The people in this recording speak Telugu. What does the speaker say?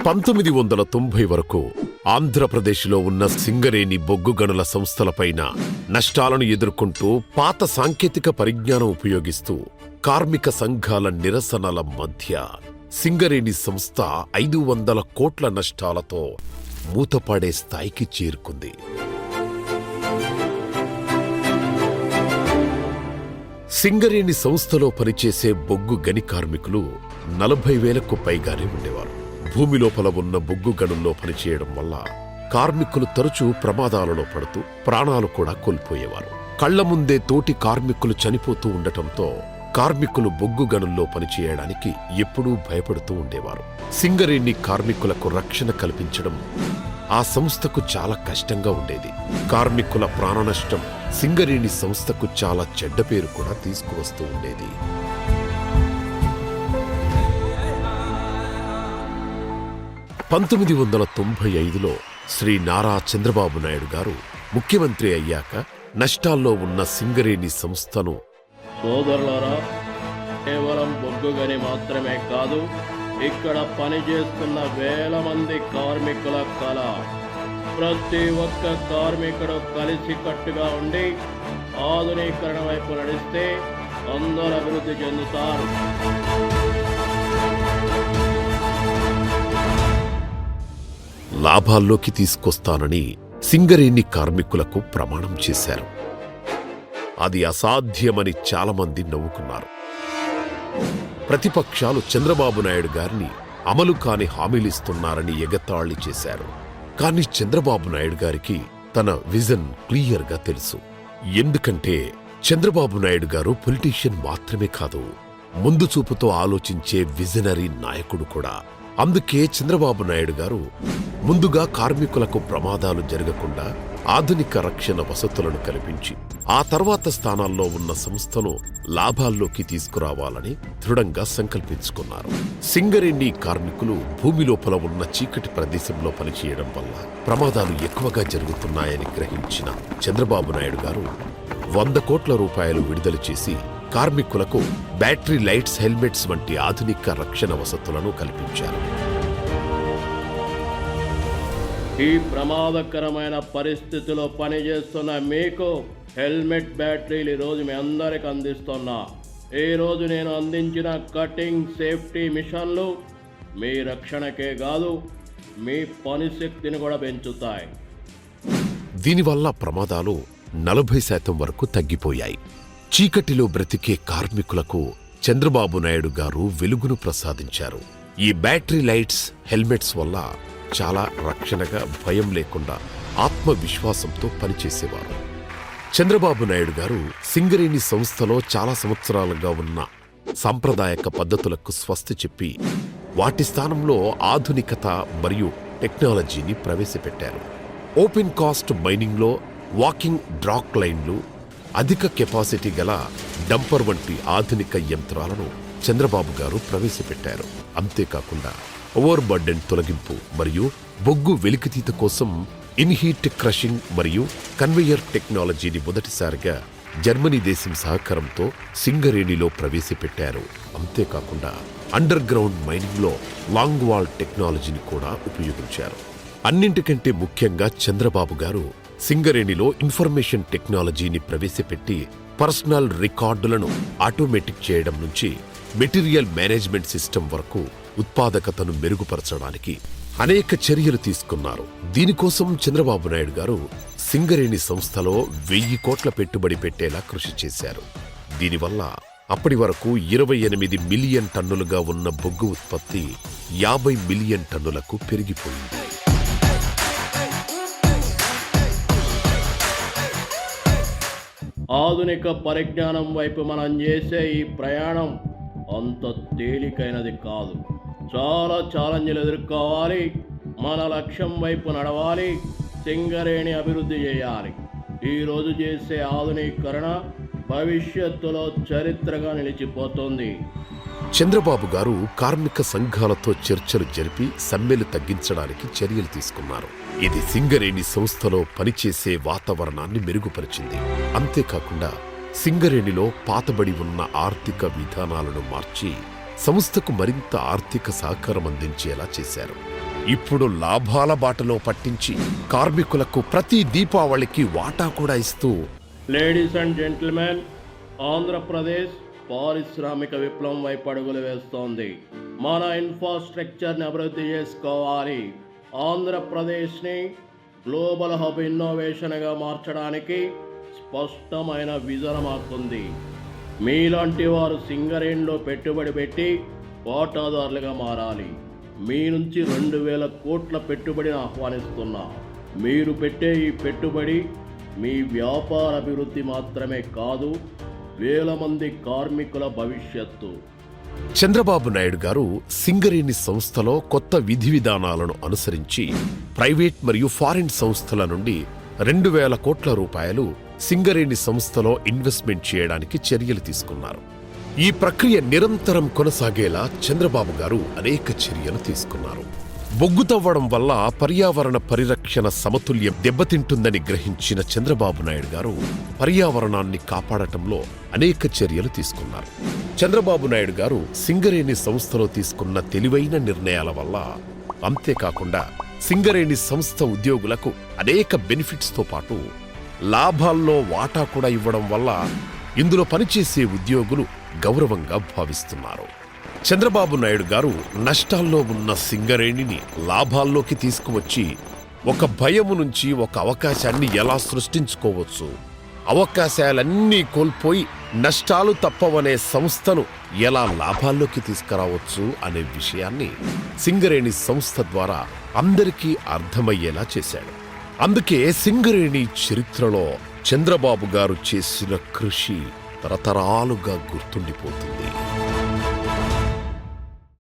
1990 వరకు ఆంధ్రప్రదేశ్లో ఉన్న సింగరేణి బొగ్గు గనుల సంస్థలపైన నష్టాలను ఎదుర్కొంటూ పాత సాంకేతిక పరిజ్ఞానం ఉపయోగిస్తూ కార్మిక సంఘాల నిరసనల మధ్య సింగరేణి సంస్థ 500 కోట్ల నష్టాలతో మూతపడే స్థాయికి చేరుకుంది. సింగరేణి సంస్థలో పనిచేసే బొగ్గు గని కార్మికులు 40,000కు పైగానే ఉండేవారు. భూమి లోపల ఉన్న బొగ్గు గనుల్లో పనిచేయడం వల్ల కార్మికులు తరచూ ప్రమాదాలలో పడుతూ ప్రాణాలు కూడా కోల్పోయేవారు. కళ్ల ముందే తోటి కార్మికులు చనిపోతూ ఉండటంతో కార్మికులు బొగ్గు గనుల్లో పనిచేయడానికి ఎప్పుడూ భయపడుతూ ఉండేవారు. సింగరేణి కార్మికులకు రక్షణ కల్పించడం ఆ సంస్థకు చాలా కష్టంగా ఉండేది. కార్మికుల ప్రాణనష్టం సింగరేణి సంస్థకు చాలా చెడ్డ పేరు కూడా తీసుకువస్తూ ఉండేది. (1995లో శ్రీ నారా చంద్రబాబు నాయుడు గారు ముఖ్యమంత్రి అయ్యాక నష్టాల్లో ఉన్న సింగరేణి సంస్థను సోదరులారా, కేవలం బొగ్గు గని మాత్రమే కాదు, ఇక్కడ పనిచేస్తున్న వేల మంది కార్మికుల కళ. ప్రతి ఒక్క కార్మికుడు కలిసికట్టుగా ఉండి ఆధునీకరణ వైపు నడిస్తే అందరూ అభివృద్ధి చెందుతారు. లాభాల్లోకి తీసుకొస్తానని సింగరేణి కార్మికులకు ప్రమాణం చేశారు. అది అసాధ్యమని చాలామంది నవ్వుకున్నారు. ప్రతిపక్షాలు చంద్రబాబు నాయుడు గారిని అమలు కాని హామీలిస్తున్నారని ఎగతాళి చేశారు. కానీ చంద్రబాబు నాయుడు గారికి తన విజన్ క్లియర్గా తెలుసు. ఎందుకంటే చంద్రబాబు నాయుడు గారు పొలిటీషియన్ మాత్రమే కాదు, ముందు చూపుతో ఆలోచించే విజనరీ నాయకుడు కూడా. అందుకే చంద్రబాబు నాయుడు గారు ముందుగా కార్మికులకు ప్రమాదాలు జరగకుండా ఆధునిక రక్షణ వసతులను కల్పించి ఆ తర్వాత స్థానాల్లో ఉన్న సంస్థను లాభాల్లోకి తీసుకురావాలని దృఢంగా సంకల్పించుకున్నారు. సింగరేణి కార్మికులు భూమి లోపల ఉన్న చీకటి ప్రదేశంలో పనిచేయడం వల్ల ప్రమాదాలు ఎక్కువగా జరుగుతున్నాయని గ్రహించిన చంద్రబాబు నాయుడు గారు 100 కోట్ల రూపాయలు విడుదల చేసి కార్మికులకు బ్యాటరీ లైట్స్, హెల్మెట్స్ వంటి ఆధునిక రక్షణ వసతులను కల్పించారు. ఈ ప్రమాదకరమైన పరిస్థితిలో పనిచేస్తున్న మీకు హెల్మెట్ బ్యాటరీలు ఈరోజు మీ అందరికి అందిస్తున్నా. ఈరోజు నేను అందించిన కటింగ్ సేఫ్టీ మిషన్లు మీ రక్షణకే కాదు, మీ పనిశక్తిని కూడా పెంచుతాయి. దీనివల్ల ప్రమాదాలు 40% వరకు తగ్గిపోయాయి. చీకటిలో బ్రతికే కార్మికులకు చంద్రబాబు నాయుడు గారు వెలుగును ప్రసాదించారు. ఈ బ్యాటరీ లైట్స్, హెల్మెట్స్ వల్ల చాలా రక్షణగా, భయం లేకుండా ఆత్మవిశ్వాసంతో పనిచేసేవారు. చంద్రబాబు నాయుడు గారు సింగరేణి సంస్థలో చాలా సంవత్సరాలుగా ఉన్న సాంప్రదాయక పద్ధతులకు స్వస్తి చెప్పి వాటి స్థానంలో ఆధునికత మరియు టెక్నాలజీని ప్రవేశపెట్టారు. ఓపెన్ కాస్ట్ మైనింగ్లో వాకింగ్ డ్రాక్ లైన్లు, అధిక కెపాసిటీ గల డంపర్ వంటి ఆధునిక యంత్రాలను చంద్రబాబు గారు ప్రవేశపెట్టారు. అంతేకాకుండా ఓవర్ బర్డెన్ తొలగింపు మరియు బొగ్గు వెలికితీత కోసం ఇన్హీట్ క్రషింగ్ మరియు కన్వేయర్ టెక్నాలజీని మొదటిసారిగా జర్మనీ దేశం సహకారంతో సింగరేణిలో ప్రవేశపెట్టారు. అంతేకాకుండా అండర్ గ్రౌండ్ మైనింగ్లో లాంగ్ వాల్ టెక్నాలజీని కూడా ఉపయోగించారు. అన్నింటికంటే ముఖ్యంగా చంద్రబాబు గారు సింగరేణిలో ఇన్ఫర్మేషన్ టెక్నాలజీని ప్రవేశపెట్టి పర్సనల్ రికార్డులను ఆటోమేటిక్ చేయడం నుంచి మెటీరియల్ మేనేజ్మెంట్ సిస్టమ్ వరకు ఉత్పాదకతను మెరుగుపరచడానికి అనేక చర్యలు తీసుకున్నారు. దీనికోసం చంద్రబాబు నాయుడు గారు సింగరేణి సంస్థలో 1000 కోట్ల పెట్టుబడి పెట్టేలా కృషి చేశారు. దీనివల్ల అప్పటి వరకు 28 మిలియన్ టన్నులుగా ఉన్న బొగ్గు ఉత్పత్తి 50 మిలియన్ టన్నులకు పెరిగిపోయింది. ఆధునిక పరిజ్ఞానం వైపు మనం చేసే ఈ ప్రయాణం అంత తేలికైనది కాదు. చాలా ఛాలెంజ్లు ఎదుర్కోవాలి. మన లక్ష్యం వైపు నడవాలి. సింగరేణి అభివృద్ధి చేయాలి. ఈరోజు చేసే ఆధునీకరణ భవిష్యత్తులో చరిత్రగా నిలిచిపోతుంది. చంద్రబాబు గారు కార్మిక సంఘాలతో చర్చలు జరిపి సమ్మెలు తగ్గించడానికి చర్యలు తీసుకున్నారు. ఇది సింగరేణి సంస్థలో పనిచేసే వాతావరణాన్ని మెరుగుపరిచింది. అంతేకాకుండా సింగరేణిలో పాతబడి ఉన్న ఆర్థిక విధానాలను మార్చి సంస్థకు మరింత ఆర్థిక సహకారం అందించేలా చేశారు. ఇప్పుడు లాభాల బాటలో పట్టించి కార్మికులకు ప్రతి దీపావళికి వాటా కూడా ఇస్తూ లేడీస్ అండ్ జెంటిల్మెన్, ఆంధ్రప్రదేశ్ పారిశ్రామిక విప్లవం వైపు అడుగులు వేస్తోంది. మన ఇన్ఫ్రాస్ట్రక్చర్ని అభివృద్ధి చేసుకోవాలి. ఆంధ్రప్రదేశ్ని గ్లోబల్ హబ్ ఇన్నోవేషన్గా మార్చడానికి స్పష్టమైన విజన్ మాకుంది. మీలాంటి వారు సింగరేణిలో పెట్టుబడి పెట్టి వాటాదారులుగా మారాలి. మీ నుంచి 2000 కోట్ల పెట్టుబడిని ఆహ్వానిస్తున్నా. మీరు పెట్టే ఈ పెట్టుబడి మీ వ్యాపార అభివృద్ధి మాత్రమే కాదు, వేల మంది కార్మికుల భవిష్యత్తు. చంద్రబాబు నాయుడు గారు సింగరేణి సంస్థలో కొత్త విధి విధానాలను అనుసరించి ప్రైవేట్ మరియు ఫారిన్ సంస్థల నుండి 2000 కోట్ల రూపాయలు సింగరేణి సంస్థలో ఇన్వెస్ట్మెంట్ చేయడానికి చర్యలు తీసుకున్నారు. ఈ ప్రక్రియ నిరంతరం కొనసాగేలా చంద్రబాబు గారు అనేక చర్యలు తీసుకున్నారు. బొగ్గు తవ్వడం వల్ల పర్యావరణ పరిరక్షణ సమతుల్యం దెబ్బతింటుందని గ్రహించిన చంద్రబాబు నాయుడు గారు పర్యావరణాన్ని కాపాడటంలో అనేక చర్యలు తీసుకున్నారు. చంద్రబాబు నాయుడు గారు సింగరేణి సంస్థలో తీసుకున్న తెలివైన నిర్ణయాల వల్ల, అంతేకాకుండా సింగరేణి సంస్థ ఉద్యోగులకు అనేక బెనిఫిట్స్తో పాటు లాభాల్లో వాటా కూడా ఇవ్వడం వల్ల ఇందులో పనిచేసే ఉద్యోగులు గౌరవంగా భావిస్తున్నారు. చంద్రబాబు నాయుడు గారు నష్టాల్లో ఉన్న సింగరేణిని లాభాల్లోకి తీసుకువచ్చి ఒక భయము నుంచి ఒక అవకాశాన్ని ఎలా సృష్టించుకోవచ్చు, అవకాశాలన్నీ కోల్పోయి నష్టాలు తప్పవనే సంస్థను ఎలా లాభాల్లోకి తీసుకురావచ్చు అనే విషయాన్ని సింగరేణి సంస్థ ద్వారా అందరికీ అర్థమయ్యేలా చేశాడు. అందుకే సింగరేణి చరిత్రలో చంద్రబాబు గారు చేసిన కృషి తరతరాలుగా గుర్తుండిపోతుంది.